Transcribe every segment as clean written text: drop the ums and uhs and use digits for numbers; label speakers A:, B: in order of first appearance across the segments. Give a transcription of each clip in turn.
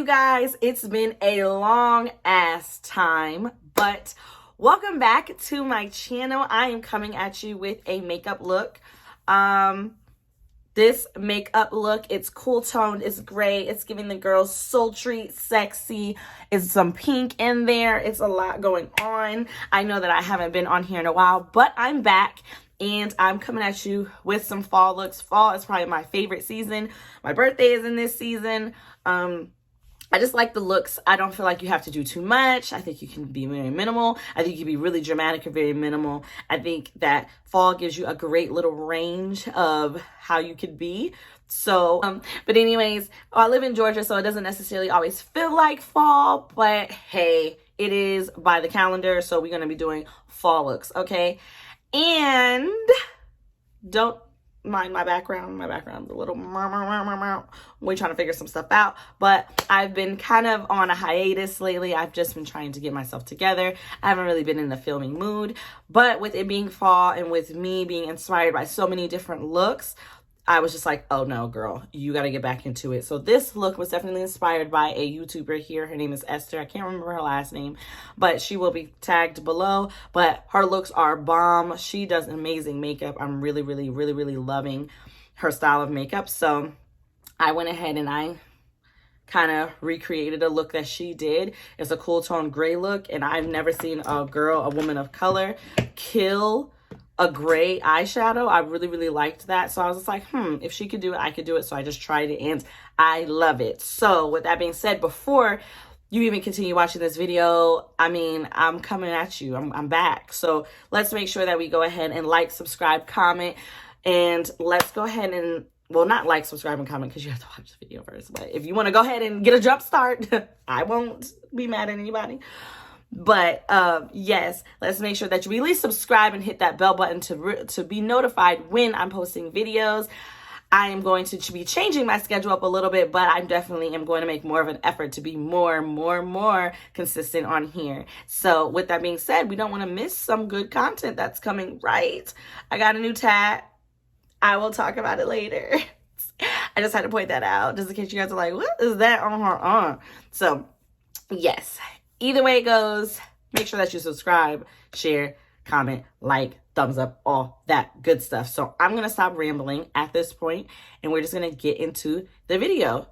A: guys? It's been a long ass time, but welcome back to my channel. I am coming at you with a makeup look. This makeup look, it's cool toned, it's gray, it's giving the girls sultry, sexy. It's some pink in there. It's a lot going on. I know that I haven't been on here in a while, but I'm back. And I'm coming at you with some fall looks. Fall is probably my favorite season. My birthday is in this season. I just like the looks. I don't feel like you have to do too much. I think you can be very minimal. I think you can be really dramatic or very minimal. I think that fall gives you a great little range of how you could be. So, but anyways, I live in Georgia, so it doesn't necessarily always feel like fall, but hey, it is by the calendar. So we're going to be doing fall looks, okay? And don't mind my background. My background's a little we're trying to figure some stuff out, but I've been kind of on a hiatus lately. I've just been trying to get myself together. I haven't really been in the filming mood, but with it being fall and with me being inspired by so many different looks, I was just like, oh no, girl, you got to get back into it. So this look was definitely inspired by a YouTuber here. Her name is Esther. I can't remember her last name, but she will be tagged below. But her looks are bomb. She does amazing makeup. I'm really loving her style of makeup. So I went ahead and I kind of recreated a look that she did. It's a cool tone gray look, and I've never seen a woman of color, kill a gray eyeshadow. I really liked that. So I was just like, if she could do it, I could do it. So I just tried it and I love it. So with that being said, before you even continue watching this video, I mean, I'm coming at you. I'm back. So let's make sure that we go ahead and like, subscribe, comment, and let's go ahead and, well, not like, subscribe, and comment because you have to watch the video first. But if you want to go ahead and get a jump start, I won't be mad at anybody. But yes, let's make sure that you at least subscribe and hit that bell button to be notified when I'm posting videos. I am going to be changing my schedule up a little bit, but I definitely am going to make more of an effort to be more consistent on here. So with that being said, we don't want to miss some good content that's coming, right? I got a new tat. I will talk about it later. I just had to point that out just in case you guys are like, what is that on her arm? So yes. Either way it goes, make sure that you subscribe, share, comment, like, thumbs up, all that good stuff. So I'm going to stop rambling at this point, and we're just going to get into the video.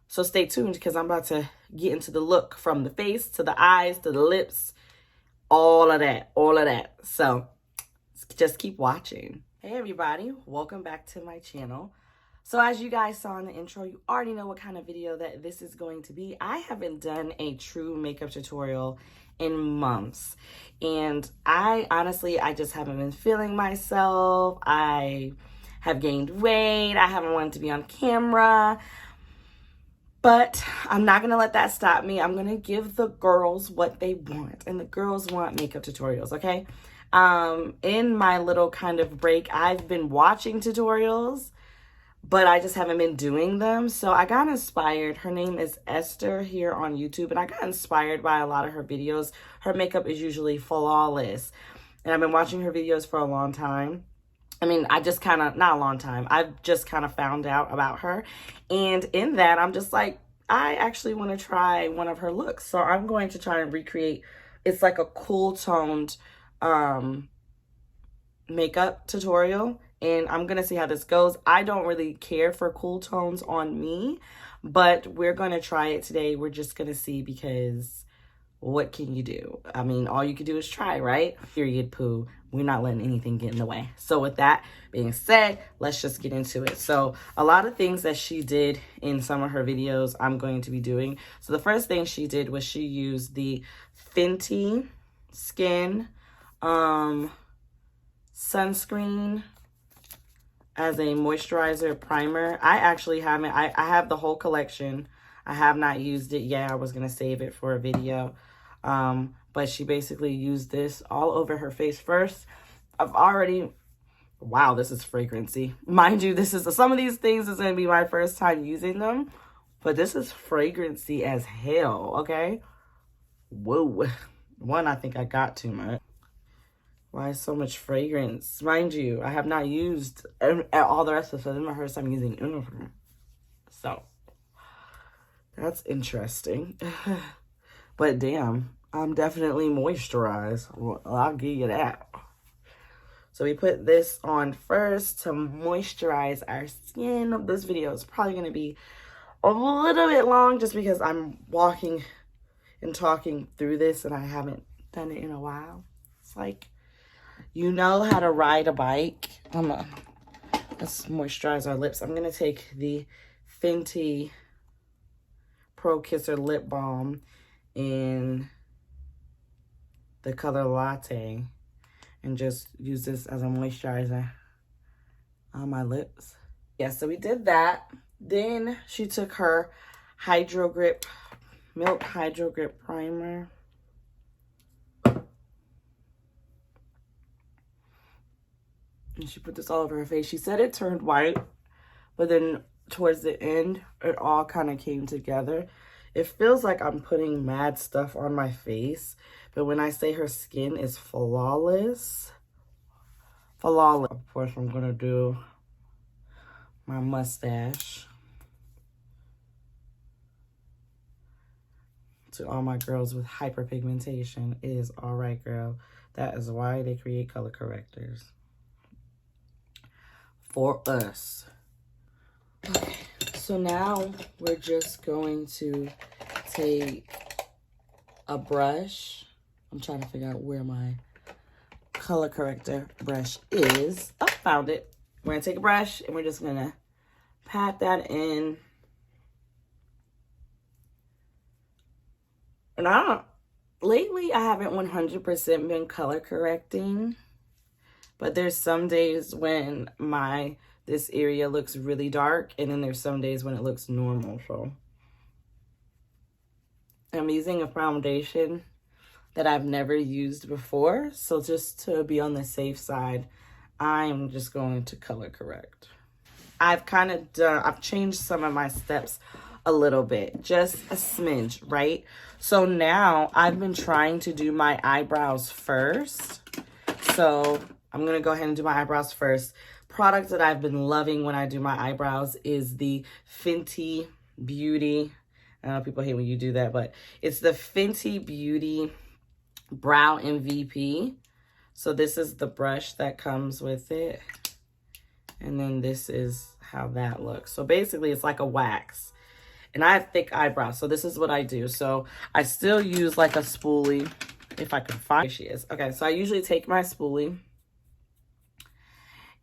A: So stay tuned because I'm about to get into the look from the face to the eyes to the lips, all of that. So just keep watching. Hey everybody, welcome back to my channel. So as you guys saw in the intro, you already know what kind of video that this is going to be. I haven't done a true makeup tutorial in months. And I just haven't been feeling myself. I have gained weight. I haven't wanted to be on camera. But I'm not going to let that stop me. I'm going to give the girls what they want. And the girls want makeup tutorials, okay? In my little kind of break, I've been watching tutorials, but I just haven't been doing them. So I got inspired. Her name is Esther here on YouTube, and I got inspired by a lot of her videos. Her makeup is usually flawless, and I've been watching her videos for a long time. I mean, not a long time. I've just kind of found out about her, and in that, I'm just like, I actually want to try one of her looks. So I'm going to try and recreate. It's like a cool toned makeup tutorial. And I'm going to see how this goes. I don't really care for cool tones on me, but we're going to try it today. We're just going to see because what can you do? I mean, all you can do is try, right? Period, poo. We're not letting anything get in the way. So with that being said, let's just get into it. So a lot of things that she did in some of her videos, I'm going to be doing. So the first thing she did was she used the Fenty Skin sunscreen as a moisturizer primer. I actually haven't. I have the whole collection. I have not used it yet. I was going to save it for a video. But she basically used this all over her face first. Wow, this is fragrancy. Mind you, some of these things is going to be my first time using them. But this is fragrancy as hell, okay? Whoa. One, I think I got too much. Why so much fragrance? Mind you, I have not used all the rest of it. This is my first time using anything. So, That's interesting. But damn, I'm definitely moisturized. Well, I'll give you that. So we put this on first to moisturize our skin. This video is probably going to be a little bit long just because I'm walking and talking through this and I haven't done it in a while. It's like, you know how to ride a bike. Let's moisturize our lips. I'm going to take the Fenty Pro Kisser Lip Balm in the color Latte and just use this as a moisturizer on my lips. Yeah, so we did that. Then she took her Milk Hydro Grip Primer. And she put this all over her face. She said it turned white, but then towards the end, it all kind of came together. It feels like I'm putting mad stuff on my face, but when I say her skin is flawless. Of course, I'm going to do my mustache. To all my girls with hyperpigmentation, it is all right, girl. That is why they create color correctors. For us. Okay, so now we're just going to take a brush. I'm trying to figure out where my color corrector brush is. Oh, found it. We're gonna take a brush and we're just gonna pat that in. And lately I haven't 100% been color correcting, but there's some days when this area looks really dark, and then there's some days when it looks normal. So I'm using a foundation that I've never used before. So just to be on the safe side, I'm just going to color correct. I've changed some of my steps a little bit, just a smidge, right? So now I've been trying to do my eyebrows first. So I'm gonna go ahead and do my eyebrows first. Product that I've been loving when I do my eyebrows is the Fenty Beauty. I know people hate when you do that, but it's the Fenty Beauty Brow MVP. So this is the brush that comes with it. And then this is how that looks. So basically it's like a wax. And I have thick eyebrows, so this is what I do. So I still use like a spoolie, if I can find, here she is. Okay, so I usually take my spoolie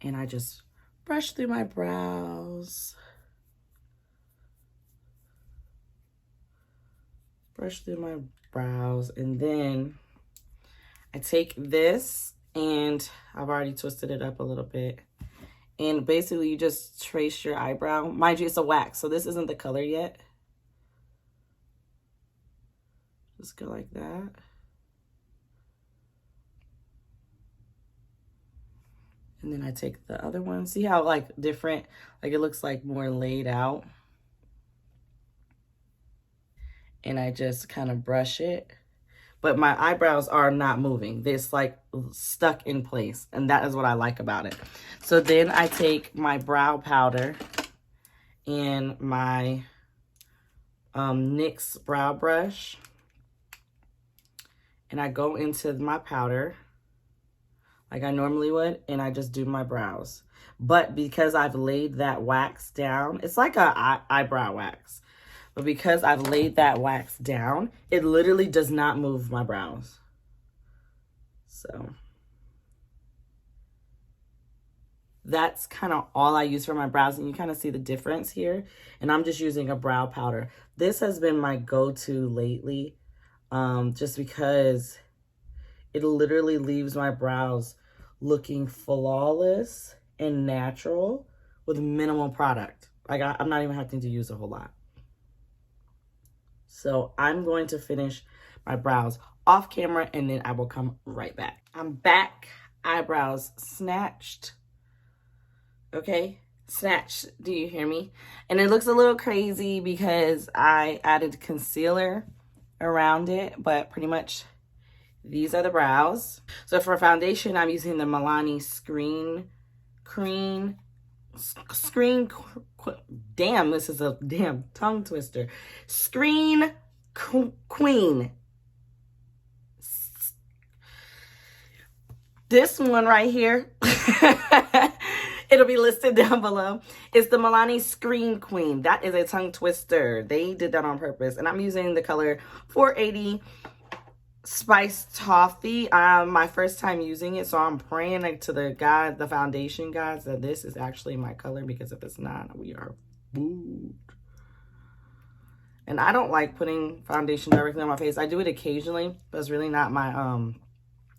A: and I just brush through my brows. Brush through my brows, and then I take this, and I've already twisted it up a little bit. And basically, you just trace your eyebrow. Mind you, it's a wax, so this isn't the color yet. Just go like that. And then I take the other one. See how, like, different, like, it looks like more laid out. And I just kind of brush it. But my eyebrows are not moving. They're like stuck in place. And that is what I like about it. So then I take my brow powder and my NYX brow brush. And I go into my powder like I normally would. And I just do my brows. But because I've laid that wax down, it's like a eyebrow wax. But because I've laid that wax down, it literally does not move my brows. So that's kind of all I use for my brows. And you kind of see the difference here. And I'm just using a brow powder. This has been my go-to lately. Just because it literally leaves my brows looking flawless and natural with minimal product. Like I'm not even having to use a whole lot. So I'm going to finish my brows off camera and then I will come right back. I'm back, eyebrows snatched. Okay, snatched, do you hear me? And it looks a little crazy because I added concealer around it, but pretty much these are the brows. So for foundation, I'm using the Milani Screen Cream Damn, this is a damn tongue twister. Screen Queen. This one right here, it'll be listed down below. It's the Milani Screen Queen. That is a tongue twister. They did that on purpose. And I'm using the color 480 Spice Toffee. My first time using it, so I'm praying to the foundation guys, that this is actually my color, because if it's not, we are booed. And I don't like putting foundation directly on my face. I do it occasionally, but it's really not my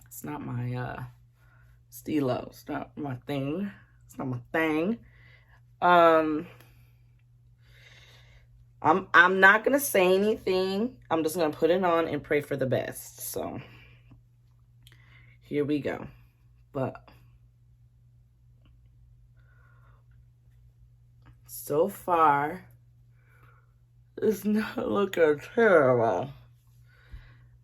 A: it's not my stilo. It's not my thing. It's not my thing. I'm not gonna say anything. I'm just gonna put it on and pray for the best. So here we go. But so far, it's not looking terrible.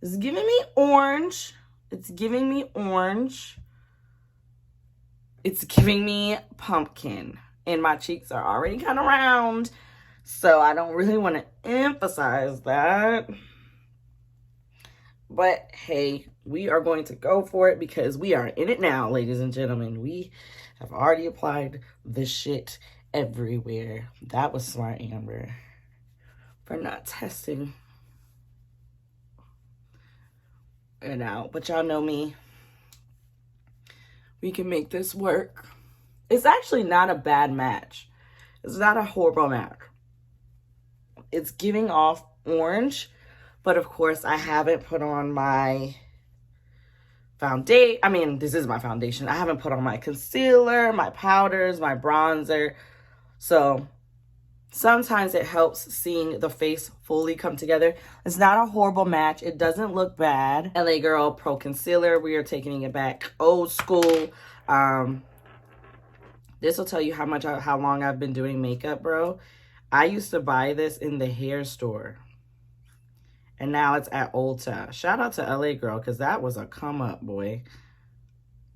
A: It's giving me orange. It's giving me orange. It's giving me pumpkin. And my cheeks are already kind of round, so I don't really want to emphasize that. But hey, we are going to go for it because we are in it now, ladies and gentlemen. We have already applied this shit everywhere. That was smart, Amber, for not testing it out. But y'all know me. We can make this work. It's actually not a bad match. It's not a horrible match. It's giving off orange, but of course I haven't put on my foundation. I mean, this is my foundation. I haven't put on my concealer, my powders, my bronzer. So sometimes it helps seeing the face fully come together. It's not a horrible match. It doesn't look bad. LA Girl Pro Concealer. We are taking it back old school. This will tell you how long I've been doing makeup, bro. I used to buy this in the hair store, and now it's at Ulta. Shout out to LA Girl, because that was a come up, boy.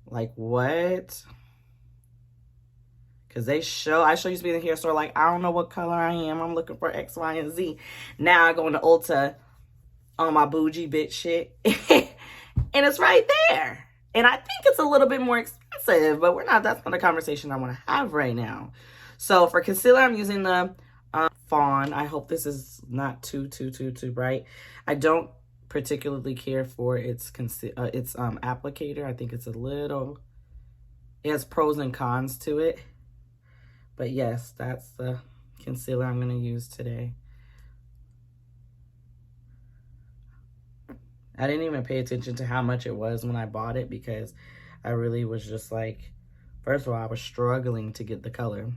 A: Like, what? Because I used to be in the hair store like, I don't know what color I am. I'm looking for X, Y, and Z. Now I go into Ulta on my bougie bitch shit. And it's right there. And I think it's a little bit more expensive, but that's not a conversation I want to have right now. So for concealer, I'm using the Fawn. I hope this is not too bright. I don't particularly care for its applicator. I think it's it has pros and cons to it. But yes, that's the concealer I'm going to use today. I didn't even pay attention to how much it was when I bought it, because I really was just like, first of all, I was struggling to get the color.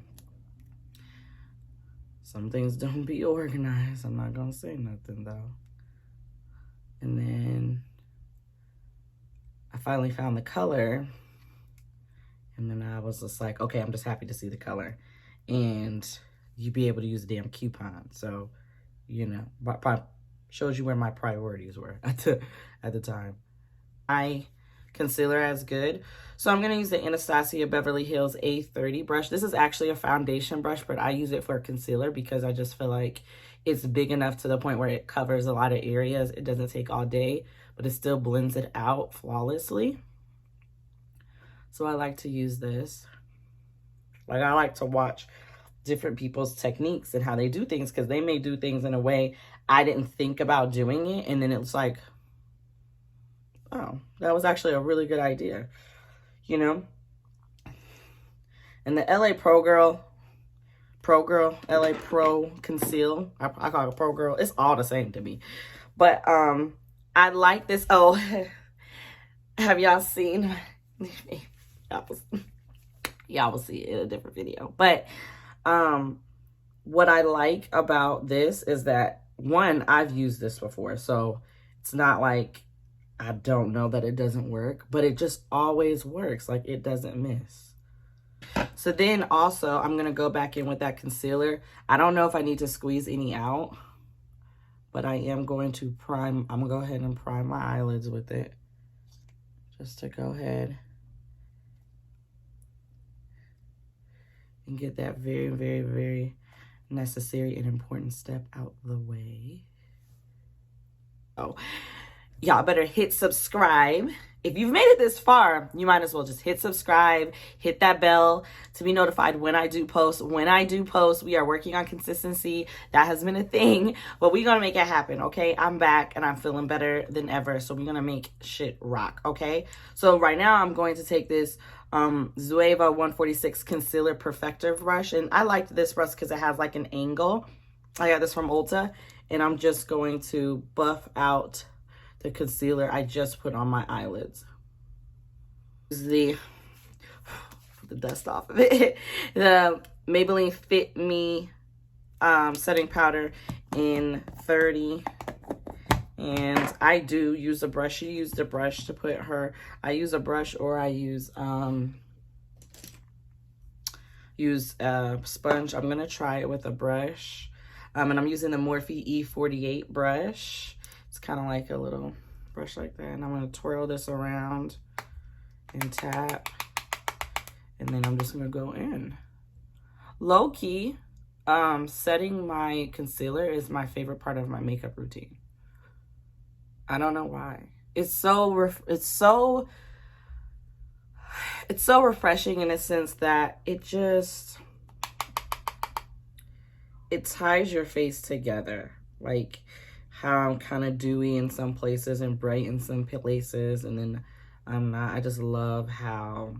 A: Some things don't be organized. I'm not going to say nothing, though. And then I finally found the color. And then I was just like, okay, I'm just happy to see the color. And you be able to use a damn coupon. So, you know, shows you where my priorities were at the time. Concealer as good. So I'm going to use the Anastasia Beverly Hills A30 brush. This is actually a foundation brush, but I use it for concealer because I just feel like it's big enough to the point where it covers a lot of areas. It doesn't take all day, but it still blends it out flawlessly. So I like to use this. Like, I like to watch different people's techniques and how they do things, because they may do things in a way I didn't think about doing it, and then it's like, oh, that was actually a really good idea, you know? And the LA LA Pro Conceal, I call it Pro Girl. It's all the same to me. But I like this. Oh, have y'all seen? Y'all will see it in a different video. But what I like about this is that, one, I've used this before, so it's not like I don't know that it doesn't work, but it just always works. Like, it doesn't miss. So then also, I'm going to go back in with that concealer. I don't know if I need to squeeze any out, but I am going to prime. I'm going to go ahead and prime my eyelids with it, just to go ahead and get that very, very, very necessary and important step out the way. Oh, y'all better hit subscribe. If you've made it this far, you might as well just hit subscribe, hit that bell to be notified when I do post. When I do post, we are working on consistency. That has been a thing, but we're going to make it happen, okay? I'm back and I'm feeling better than ever, so we're going to make shit rock, okay? So right now, I'm going to take this Zueva 146 Concealer Perfector brush, and I liked this brush because it has like an angle. I got this from Ulta, and I'm just going to buff out the concealer I just put on my eyelids. This is the dust off of it. The Maybelline Fit Me setting powder in 30. And I do use a brush. She used a brush to put her. I use a brush, or I use a sponge. I'm gonna try it with a brush. And I'm using the Morphe E48 brush. It's kind of like a little brush like that. And I'm going to twirl this around and tap. And then I'm just going to go in. Low key, setting my concealer is my favorite part of my makeup routine. I don't know why. It's so refreshing in a sense that it ties your face together. Like how I'm kind of dewy in some places and bright in some places, and then I'm not. I just love how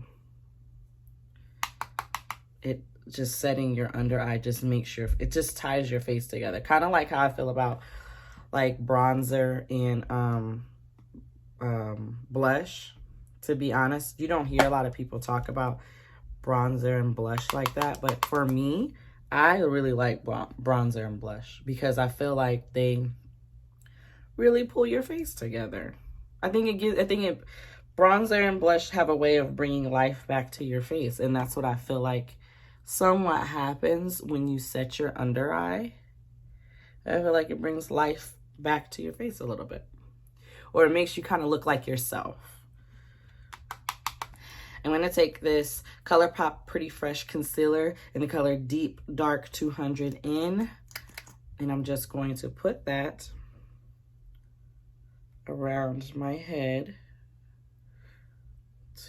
A: it just setting your under eye just makes sure it just ties your face together. Kind of like how I feel about like bronzer and blush. To be honest, you don't hear a lot of people talk about bronzer and blush like that, but for me, I really like bronzer and blush because I feel like they really pull your face together. Bronzer and blush have a way of bringing life back to your face, and that's what I feel like somewhat happens when you set your under eye. I feel like it brings life back to your face a little bit, or it makes you kind of look like yourself. I'm going to take this Colourpop Pretty Fresh Concealer in the color Deep Dark 200 in, and I'm just going to put that around my head.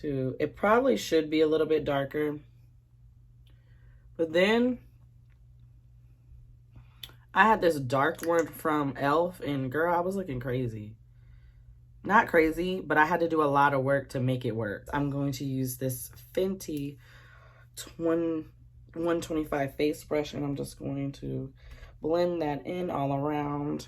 A: It probably should be a little bit darker, but then I had this dark one from e.l.f. and girl, I was looking crazy. Not crazy, but I had to do a lot of work to make it work. I'm going to use this Fenty 125 face brush, and I'm just going to blend that in all around.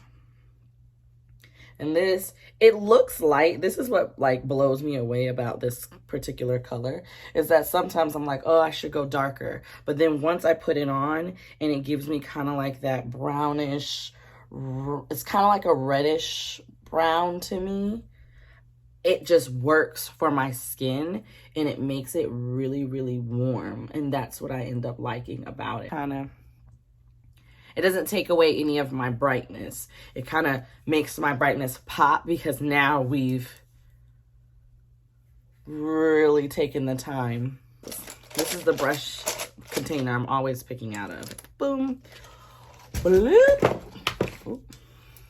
A: And it looks light. This is what like blows me away about this particular color, is that sometimes I'm like, oh, I should go darker. But then once I put it on and it gives me kind of like that brownish, it's kind of like a reddish brown to me. It just works for my skin and it makes it really, really warm. And that's what I end up liking about it. It doesn't take away any of my brightness. It kind of makes my brightness pop because now we've really taken the time. This is the brush container I'm always picking out of. Boom. Bloop.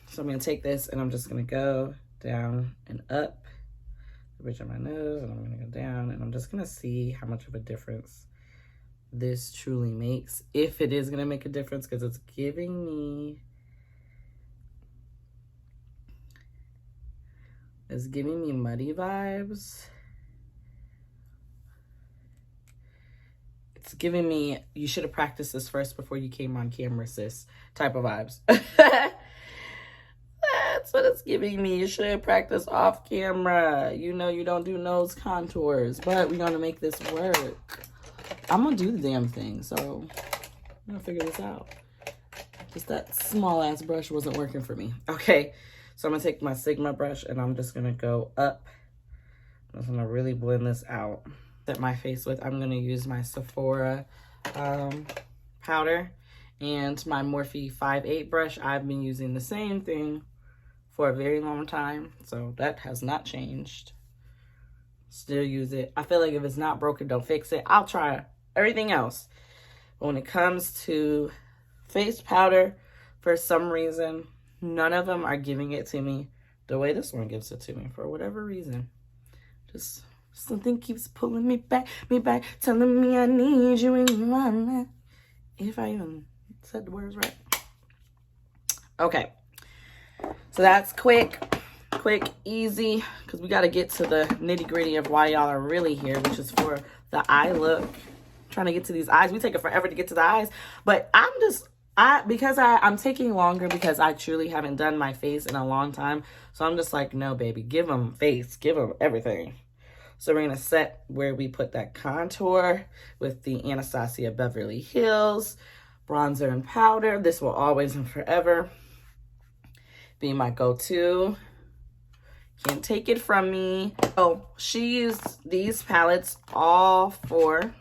A: So I'm going to take this and I'm just going to go down and up the bridge of my nose, and I'm going to go down, and I'm just going to see how much of a difference this truly makes, if it is going to make a difference, because it's giving me muddy vibes. It's giving me, you should have practiced this first before you came on camera, sis, type of vibes. That's what it's giving me. You should have practiced off camera. You know you don't do nose contours, but we're going to make this work. I'm going to do the damn thing, so I'm going to figure this out. Just that small-ass brush wasn't working for me. Okay, so I'm going to take my Sigma brush, and I'm just going to go up. I'm just going to really blend this out. Set my face with, I'm going to use my Sephora powder and my Morphe 5.8 brush. I've been using the same thing for a very long time, so that has not changed. Still use it. I feel like if it's not broken, don't fix it. I'll try everything else. But when it comes to face powder, for some reason, none of them are giving it to me the way this one gives it to me, for whatever reason. Just something keeps pulling me back, telling me I need you in my life. If I even said the words right. Okay. So that's quick, easy, because we got to get to the nitty gritty of why y'all are really here, which is for the eye look. I'm trying to get to these eyes. We take it forever to get to the eyes, but I'm taking longer because I truly haven't done my face in a long time. So I'm just like, no, baby, give them face, give them everything. So we're going to set where we put that contour with the Anastasia Beverly Hills bronzer and powder. This will always and forever be my go-to. Can't take it from me. Oh, she used these palettes all for.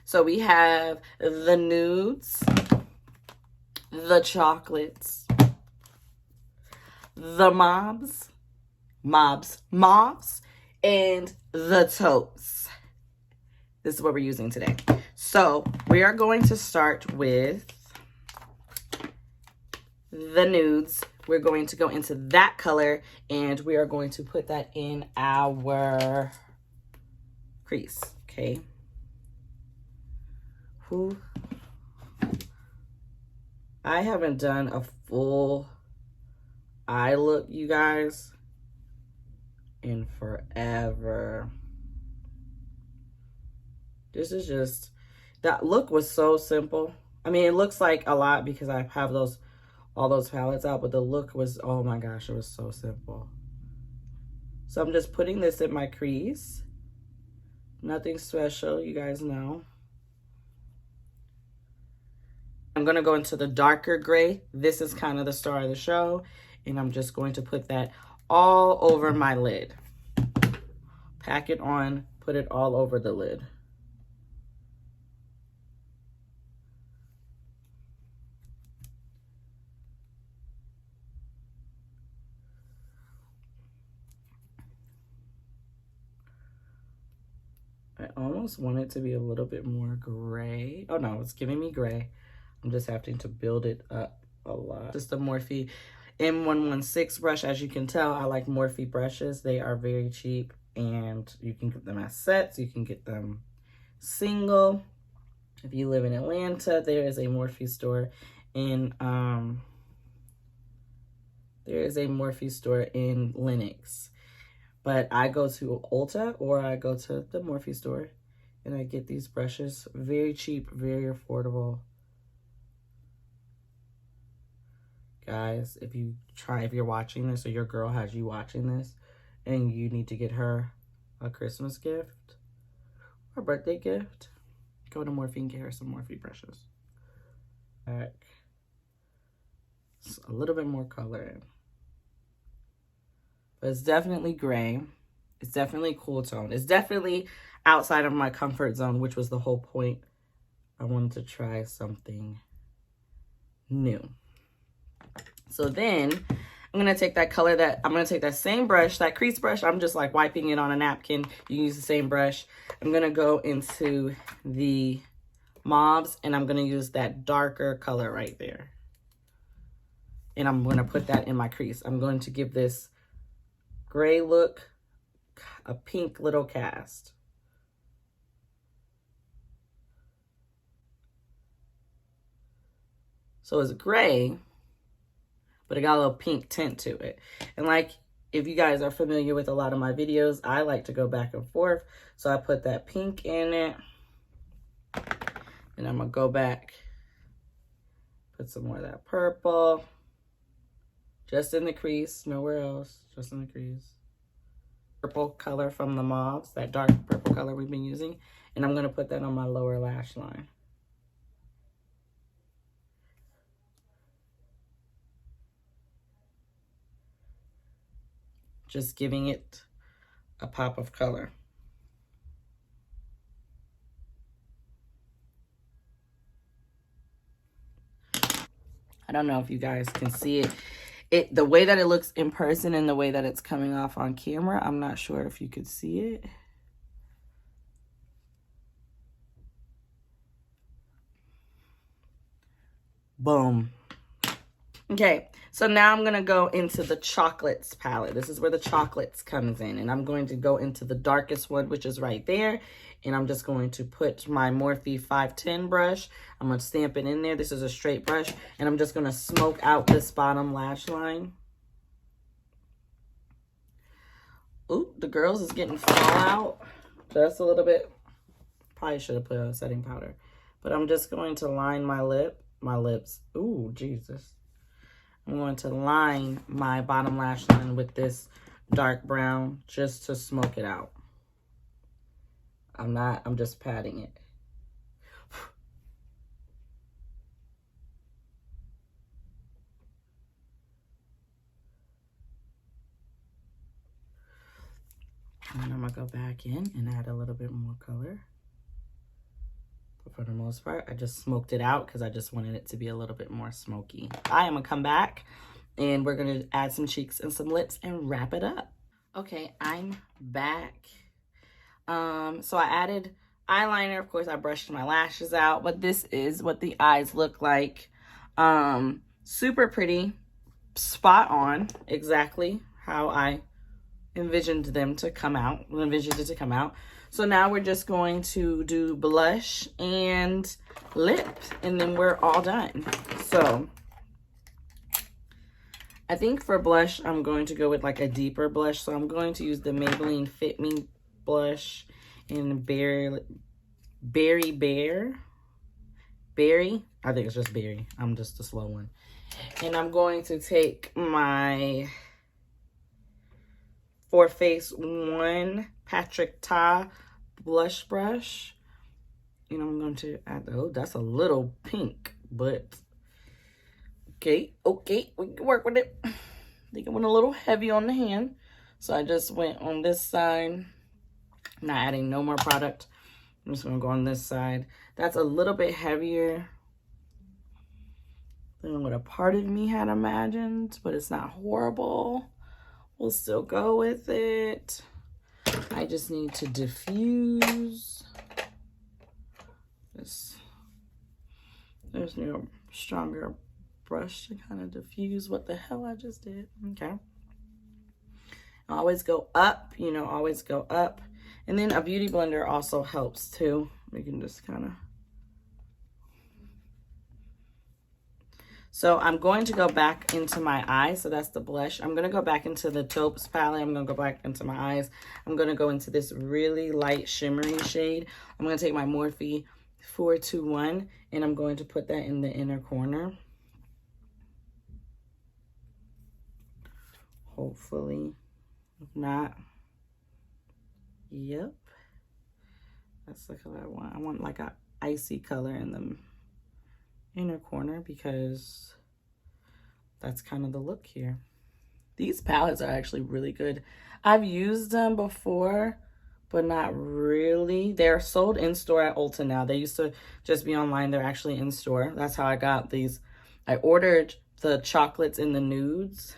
A: So we have the Nudes, the Chocolates, the Mauves, and the Taupes. This is what we're using today. So we are going to start with the Nudes. We're going to go into that color and we are going to put that in our crease, okay? I haven't done a full eye look, you guys, in forever. This is just, that look was so simple. I mean, it looks like a lot because I have all those palettes out, but the look was, oh my gosh, it was so simple. So I'm just putting this in my crease. Nothing special, you guys know. I'm gonna go into the darker gray. This is kind of the star of the show, and I'm just going to put that all over my lid. Pack it on, put it all over the lid. I almost want it to be a little bit more gray. Oh no, it's giving me gray. I'm just having to build it up a lot. Just a Morphe M116 brush. As you can tell, I like Morphe brushes. They are very cheap and you can get them as sets. You can get them single. If you live in Atlanta, there is a Morphe store in Lenox. But I go to Ulta or I go to the Morphe store and I get these brushes. Very cheap, very affordable. Guys, if you're watching this or your girl has you watching this and you need to get her a Christmas gift or birthday gift, go to Morphe and get her some Morphe brushes. Back. A little bit more color in. But it's definitely gray. It's definitely cool tone. It's definitely outside of my comfort zone, which was the whole point. I wanted to try something new. So then I'm going to take that color I'm going to take that same brush, that crease brush. I'm just like wiping it on a napkin. You can use the same brush. I'm going to go into the Mauves and I'm going to use that darker color right there. And I'm going to put that in my crease. I'm going to give this gray look a pink little cast. So it's gray, but it got a little pink tint to it. And like, if you guys are familiar with a lot of my videos, I like to go back and forth. So I put that pink in it. And I'm gonna go back, put some more of that purple. Just in the crease, nowhere else, just in the crease. Purple color from the Mauves, that dark purple color we've been using. And I'm gonna put that on my lower lash line. Just giving it a pop of color. I don't know if you guys can see it. The way that it looks in person and the way that it's coming off on camera, I'm not sure if you could see it. Boom. Okay, so now I'm going to go into the chocolates palette. This is where the chocolates comes in. And I'm going to go into the darkest one, which is right there. And I'm just going to put my Morphe 510 brush. I'm going to stamp it in there. This is a straight brush. And I'm just going to smoke out this bottom lash line. Ooh, the girls is getting fallout just a little bit. Probably should have put on setting powder. But I'm just going to line my lips. Ooh, Jesus. I'm going to line my bottom lash line with this dark brown just to smoke it out. I'm just patting it. And I'm going to go back in and add a little bit more color. But for the most part, I just smoked it out because I just wanted it to be a little bit more smoky. I am going to come back and we're going to add some cheeks and some lips and wrap it up. Okay, I'm back. So I added eyeliner. Of course, I brushed my lashes out, but this is what the eyes look like. Super pretty, spot on, exactly how I envisioned it to come out. So now we're just going to do blush and lip, and then we're all done. So I think for blush, I'm going to go with like a deeper blush. So I'm going to use the Maybelline Fit Me blush in Berry. I think it's just Berry. I'm just a slow one. And I'm going to take my For Face 1 Patrick Ta blush brush. And I'm going to add, oh, that's a little pink, but okay, we can work with it. I think it went a little heavy on the hand. So I just went on this side, not adding no more product. I'm just gonna go on this side. That's a little bit heavier than what a part of me had imagined, but it's not horrible. We'll still go with it. I just need to diffuse this. There's no stronger brush to kind of diffuse what the hell I just did. Okay. Always go up, you know, always go up. And then a beauty blender also helps too. We can just kind of. So I'm going to go back into my eyes. So that's the blush. I'm going to go back into the Taupes palette. I'm going to go back into my eyes. I'm going to go into this really light shimmery shade. I'm going to take my Morphe 421 and I'm going to put that in the inner corner. Hopefully. If not, yep. That's the color I want. I want like a icy color in the inner corner because that's kind of the look here. These palettes are actually really good. I've used them before, but not really. They're sold in store at Ulta now. They used to just be online. They're actually in store. That's how I got these. I ordered the chocolates in the nudes,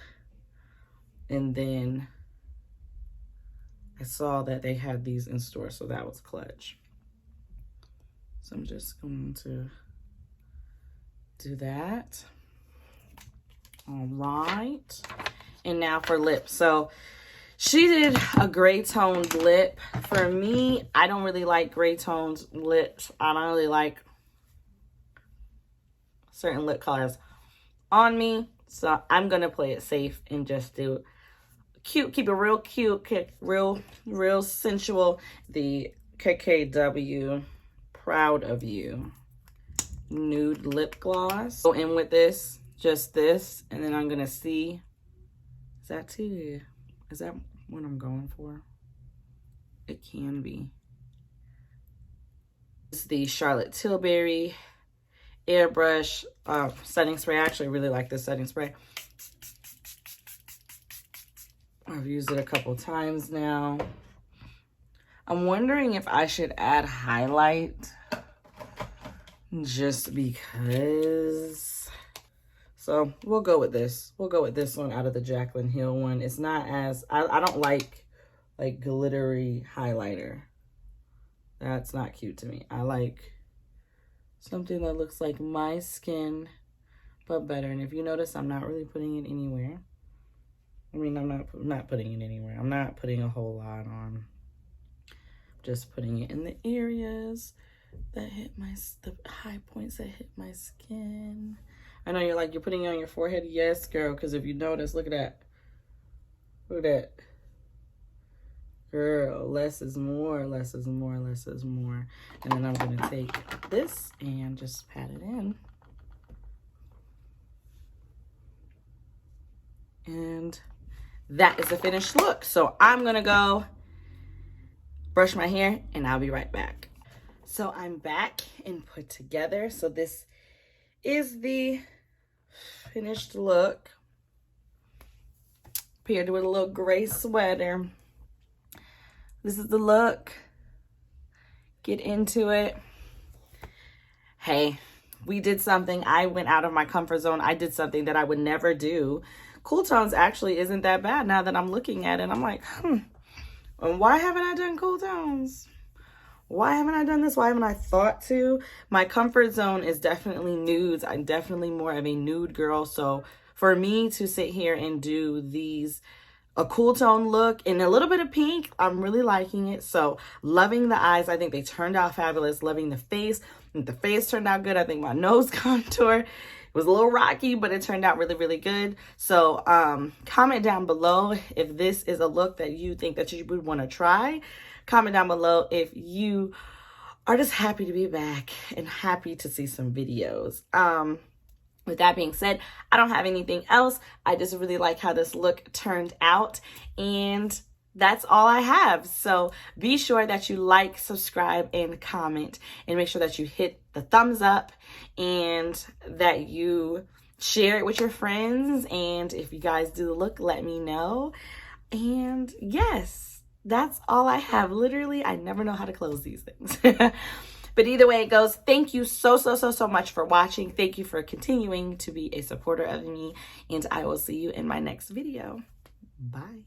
A: and then I saw that they had these in store, so that was clutch. So I'm just going to do that. All right. And now for lips. So she did a gray toned lip. For me, I don't really like gray toned lips. I don't really like certain lip colors on me. So I'm going to play it safe and just do cute, keep it real cute, real sensual. The KKW Proud of You nude lip gloss. Go in with this, just this, and then I'm gonna see. Is that too? Is that what I'm going for? It can be. This is the Charlotte Tilbury airbrush setting spray. I actually really like this setting spray. I've used it a couple times now. I'm wondering if I should add highlight just because. So we'll go with this. We'll go with this one out of the Jaclyn Hill one. It's not as, I don't like glittery highlighter. That's not cute to me. I like something that looks like my skin but better. And if you notice, I'm not really putting it anywhere. I mean, I'm not putting it anywhere. I'm not putting a whole lot on. Just putting it in the areas that hit the high points that hit my skin. I know you're like, you're putting it on your forehead. Yes, girl, because if you notice, look at that. Look at that. Girl, less is more, less is more, less is more. And then I'm going to take this and just pat it in. And that is the finished look. So I'm going to go brush my hair and I'll be right back. So I'm back and put together. So this is the finished look. Paired with a little gray sweater. This is the look. Get into it. Hey, we did something. I went out of my comfort zone. I did something that I would never do. Cool tones actually isn't that bad now that I'm looking at it. I'm like, why haven't I done cool tones? Why haven't I done this? Why haven't I thought to? My comfort zone is definitely nudes. I'm definitely more of a nude girl. So for me to sit here and do a cool tone look and a little bit of pink, I'm really liking it. So loving the eyes. I think they turned out fabulous. Loving the face. I think the face turned out good. I think my nose contour was a little rocky, but it turned out really, really good. So comment down below if this is a look that you think that you would want to try. Comment down below if you are just happy to be back and happy to see some videos. With that being said, I don't have anything else. I just really like how this look turned out, and that's all I have. So be sure that you like, subscribe, and comment, and make sure that you hit the thumbs up and that you share it with your friends. And if you guys do the look, let me know. And yes, that's all I have. Literally, I never know how to close these things. But either way it goes, thank you so much for watching. Thank you for continuing to be a supporter of me, and I will see you in my next video. Bye.